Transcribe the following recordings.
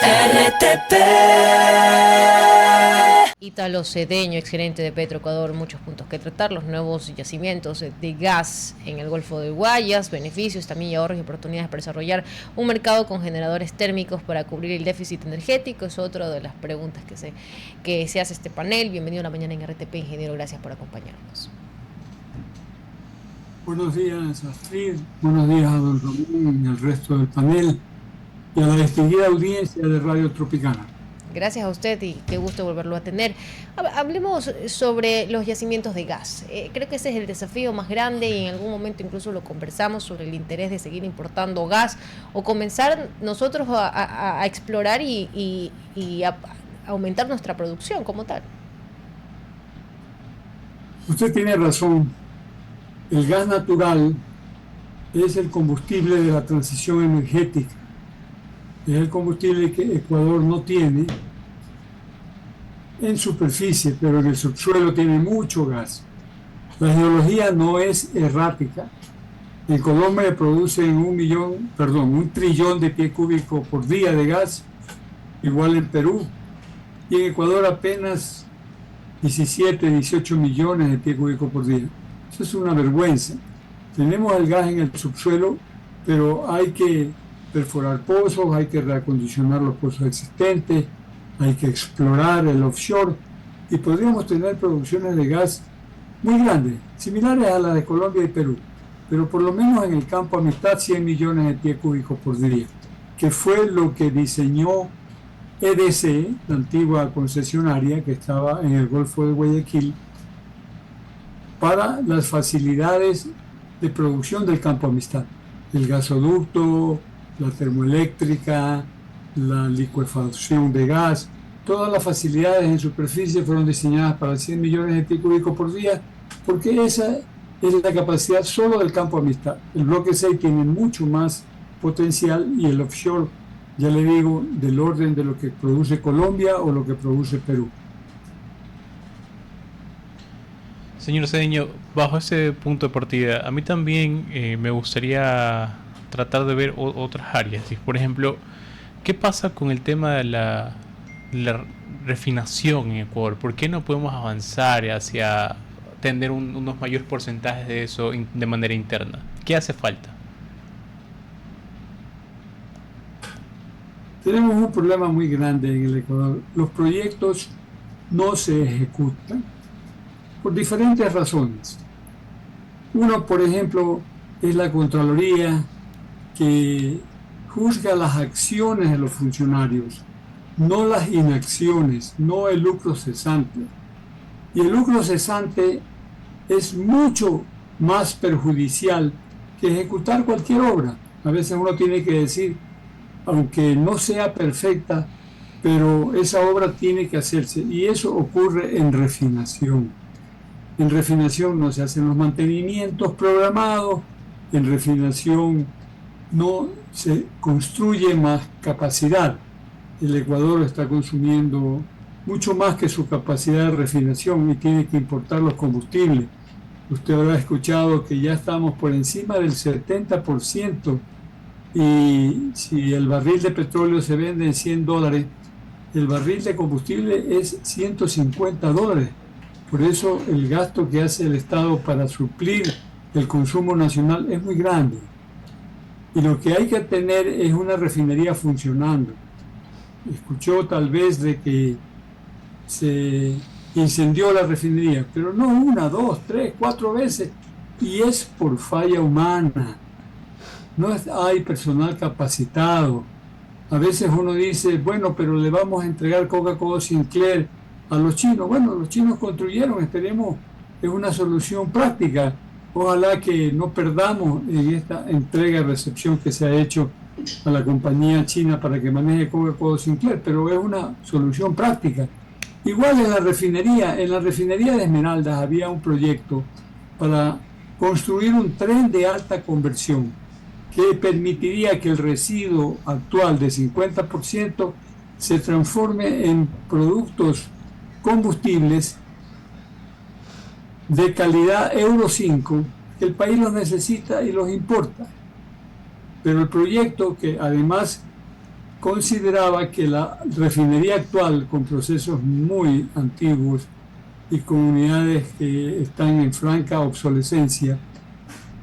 RTP. Ítalo Cedeño, exgerente de Petroecuador, muchos puntos que tratar, los nuevos yacimientos de gas en el Golfo de Guayas, beneficios también y ahorros y oportunidades para desarrollar un mercado con generadores térmicos para cubrir el déficit energético, es otra de las preguntas que se hace este panel. Bienvenido a la mañana en RTP, ingeniero, gracias por acompañarnos. Buenos días, Astrid, buenos días a don Ramón y al resto del panel y a la distinguida audiencia de Radio Tropicana. Gracias a usted y qué gusto volverlo a tener. Hablemos sobre los yacimientos de gas. Creo que ese es el desafío más grande y en algún momento incluso lo conversamos sobre el interés de seguir importando gas o comenzar nosotros a explorar y a aumentar nuestra producción como tal. Usted tiene razón. El gas natural es el combustible de la transición energética. Es el combustible que Ecuador no tiene en superficie, pero en el subsuelo tiene mucho gas. La geología no es errática. En Colombia producen un trillón de pies cúbicos por día de gas, igual en Perú. Y en Ecuador apenas 17, 18 millones de pies cúbicos por día. Eso es una vergüenza. Tenemos el gas en el subsuelo, pero hay que perforar pozos, hay que reacondicionar los pozos existentes, hay que explorar el offshore y podríamos tener producciones de gas muy grandes, similares a las de Colombia y Perú, pero por lo menos en el campo Amistad 100 millones de pies cúbicos por día, que fue lo que diseñó EDC, la antigua concesionaria que estaba en el Golfo de Guayaquil, para las facilidades de producción del campo Amistad, el gasoducto, la termoeléctrica, la licuefacción de gas, todas las facilidades en superficie fueron diseñadas para 100 millones de pies cúbicos por día, porque esa es la capacidad solo del campo Amistad. El bloque 6 tiene mucho más potencial y el offshore, ya le digo, del orden de lo que produce Colombia o lo que produce Perú. Señor Cedeño, bajo ese punto de partida, a mí también me gustaría tratar de ver otras áreas. Por ejemplo, ¿qué pasa con el tema de la refinación en Ecuador? ¿Por qué no podemos avanzar hacia tener unos mayores porcentajes de eso de manera interna? ¿Qué hace falta? Tenemos un problema muy grande en el Ecuador. Los proyectos no se ejecutan por diferentes razones. Uno, por ejemplo, es la Contraloría, que juzga las acciones de los funcionarios, no las inacciones, no el lucro cesante. Y el lucro cesante es mucho más perjudicial que ejecutar cualquier obra. A veces uno tiene que decir, aunque no sea perfecta, pero esa obra tiene que hacerse. Y eso ocurre en refinación. En refinación no se hacen los mantenimientos programados, en refinación no se construye más capacidad. El Ecuador está consumiendo mucho más que su capacidad de refinación y tiene que importar los combustibles. Usted habrá escuchado que ya estamos por encima del 70% y si el barril de petróleo se vende en $100, el barril de combustible es $150. Por eso el gasto que hace el Estado para suplir el consumo nacional es muy grande. Y lo que hay que tener es una refinería funcionando. Escuchó tal vez de que se incendió la refinería, pero no 1, 2, 3, 4 veces, y es por falla humana. No hay personal capacitado. A veces uno dice, bueno, pero le vamos a entregar Coca-Cola Sinclair a los chinos. Bueno, los chinos construyeron, esperemos, es una solución práctica. Ojalá que no perdamos en esta entrega y recepción que se ha hecho a la compañía china para que maneje Coca-Cola Sinclair, pero es una solución práctica. Igual en la refinería de Esmeraldas había un proyecto para construir un tren de alta conversión que permitiría que el residuo actual de 50% se transforme en productos combustibles de calidad Euro 5, que el país los necesita y los importa. Pero el proyecto, que además consideraba que la refinería actual, con procesos muy antiguos y con unidades que están en franca obsolescencia,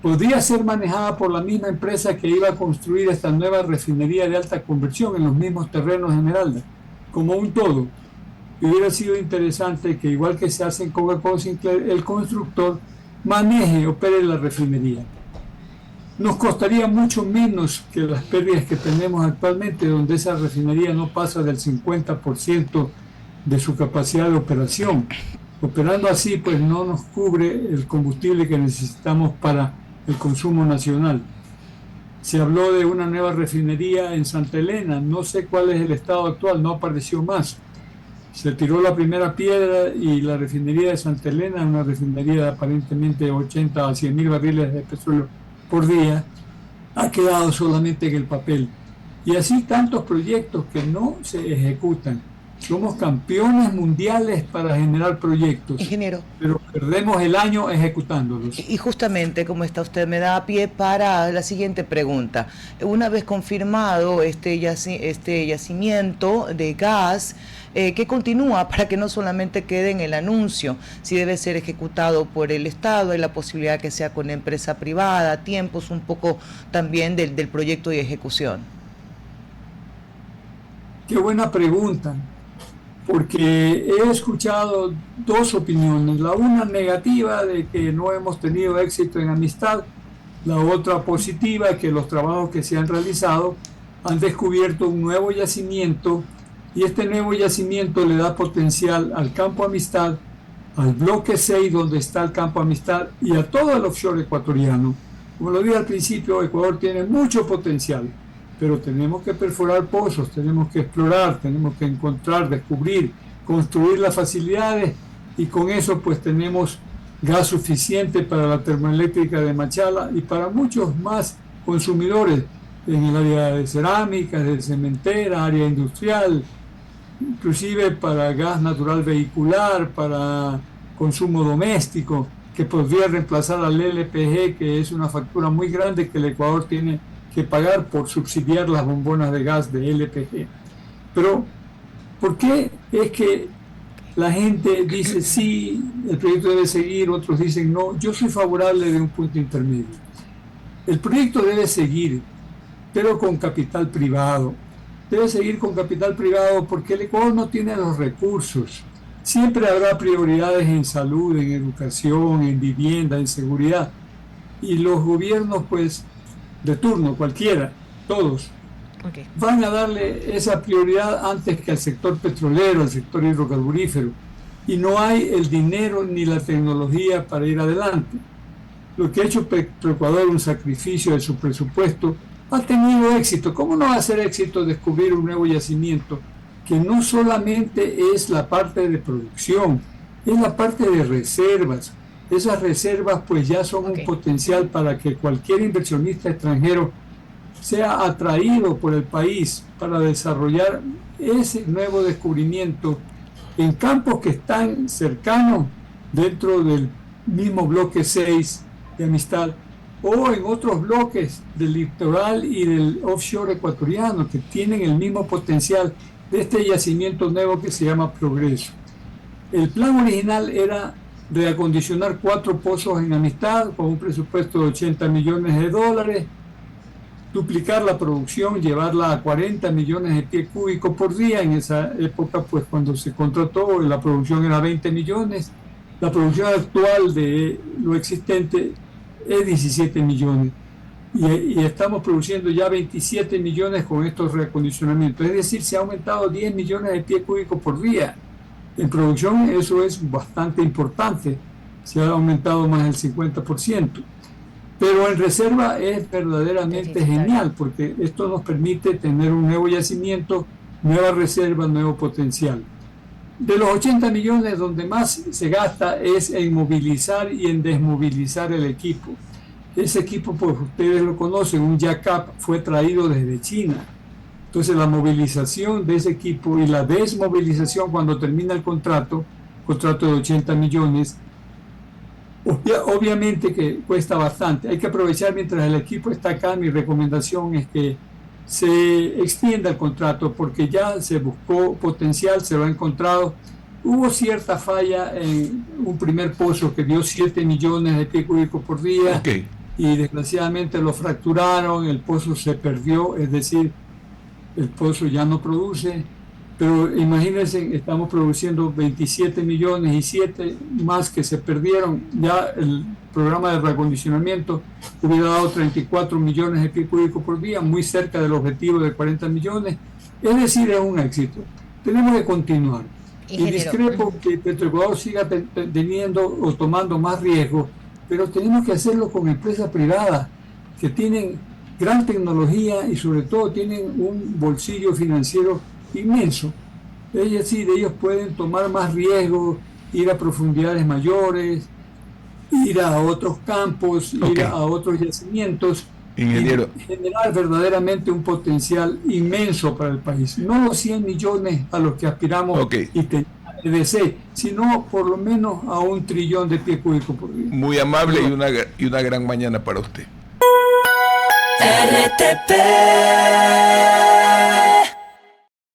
podría ser manejada por la misma empresa que iba a construir esta nueva refinería de alta conversión en los mismos terrenos de Esmeralda, como un todo. Y hubiera sido interesante que, igual que se hace en Coca-Cola Sinclair, el constructor maneje y opere la refinería. Nos costaría mucho menos que las pérdidas que tenemos actualmente, donde esa refinería no pasa del 50% de su capacidad de operación. Operando así, pues no nos cubre el combustible que necesitamos para el consumo nacional. Se habló de una nueva refinería en Santa Elena, no sé cuál es el estado actual, no apareció más. Se tiró la primera piedra y la refinería de Santa Elena, una refinería de aparentemente 80 a 100 mil barriles de petróleo por día, ha quedado solamente en el papel. Y así tantos proyectos que no se ejecutan. Somos campeones mundiales para generar proyectos, Ingeniero, pero perdemos el año ejecutándolos. y justamente como está usted, me da pie para la siguiente pregunta. Una vez confirmado este yacimiento de gas, ¿qué continúa para que no solamente quede en el anuncio? Si debe ser ejecutado por el Estado, hay la posibilidad que sea con empresa privada, tiempos un poco también del proyecto y ejecución. Qué buena pregunta, porque he escuchado dos opiniones, la una negativa de que no hemos tenido éxito en Amistad, la otra positiva, que los trabajos que se han realizado han descubierto un nuevo yacimiento y este nuevo yacimiento le da potencial al campo Amistad, al bloque 6 donde está el campo Amistad y a todo el offshore ecuatoriano. Como lo dije al principio, Ecuador tiene mucho potencial, pero tenemos que perforar pozos, tenemos que explorar, tenemos que encontrar, descubrir, construir las facilidades y con eso pues tenemos gas suficiente para la termoeléctrica de Machala y para muchos más consumidores en el área de cerámica, de cementera, área industrial, inclusive para gas natural vehicular, para consumo doméstico, que podría reemplazar al LPG, que es una factura muy grande que el Ecuador tiene que pagar por subsidiar las bombonas de gas de LPG. Pero, ¿por qué es que la gente dice sí, el proyecto debe seguir, otros dicen no? Yo soy favorable de un punto intermedio. El proyecto debe seguir, pero con capital privado. Debe seguir con capital privado porque el Ecuador no tiene los recursos. Siempre habrá prioridades en salud, en educación, en vivienda, en seguridad. Y los gobiernos, pues, de turno, cualquiera, todos, van a darle esa prioridad antes que al sector petrolero, al sector hidrocarburífero. Y no hay el dinero ni la tecnología para ir adelante. Lo que ha hecho Petroecuador, un sacrificio de su presupuesto, ha tenido éxito. ¿Cómo no va a ser éxito descubrir un nuevo yacimiento que no solamente es la parte de producción, es la parte de reservas? Esas reservas pues ya son un potencial para que cualquier inversionista extranjero sea atraído por el país para desarrollar ese nuevo descubrimiento en campos que están cercanos dentro del mismo bloque 6 de Amistad o en otros bloques del litoral y del offshore ecuatoriano que tienen el mismo potencial de este yacimiento nuevo que se llama Progreso. El plan original era de acondicionar 4 pozos en Amistad con un presupuesto de $80 millones, duplicar la producción, llevarla a 40 millones de pies cúbicos por día. En esa época, pues cuando se contrató, la producción era 20 millones. La producción actual de lo existente es 17 millones. Y estamos produciendo ya 27 millones con estos reacondicionamientos. Es decir, se ha aumentado 10 millones de pies cúbicos por día. En producción eso es bastante importante, se ha aumentado más del 50%, pero en reserva es verdaderamente genial porque esto nos permite tener un nuevo yacimiento, nueva reserva, nuevo potencial. De los 80 millones donde más se gasta es en movilizar y en desmovilizar el equipo. Ese equipo, pues ustedes lo conocen, un jack-up fue traído desde China. Entonces la movilización de ese equipo y la desmovilización cuando termina el contrato de 80 millones, obviamente que cuesta bastante. Hay que aprovechar mientras el equipo está acá. Mi recomendación es que se extienda el contrato, porque ya se buscó potencial, se lo ha encontrado. Hubo cierta falla en un primer pozo que dio 7 millones de pies cúbicos por día, y desgraciadamente lo fracturaron, el pozo se perdió, es decir, el pozo ya no produce. Pero imagínense, estamos produciendo 27 millones y 7 más que se perdieron. Ya el programa de reacondicionamiento hubiera dado 34 millones de pies cúbicos por día, muy cerca del objetivo de 40 millones. Es decir, es un éxito. Tenemos que continuar. Y discrepo que Petroecuador siga teniendo o tomando más riesgo, pero tenemos que hacerlo con empresas privadas que tienen gran tecnología y sobre todo tienen un bolsillo financiero inmenso. Es decir, ellos pueden tomar más riesgos, ir a profundidades mayores, ir a otros campos, ir a otros yacimientos, ingeniero, y generar verdaderamente un potencial inmenso para el país. No los 100 millones a los que aspiramos y tenemos EDC, sino por lo menos a 1 trillón de pies cúbicos por día. Muy amable y una gran mañana para usted. RTP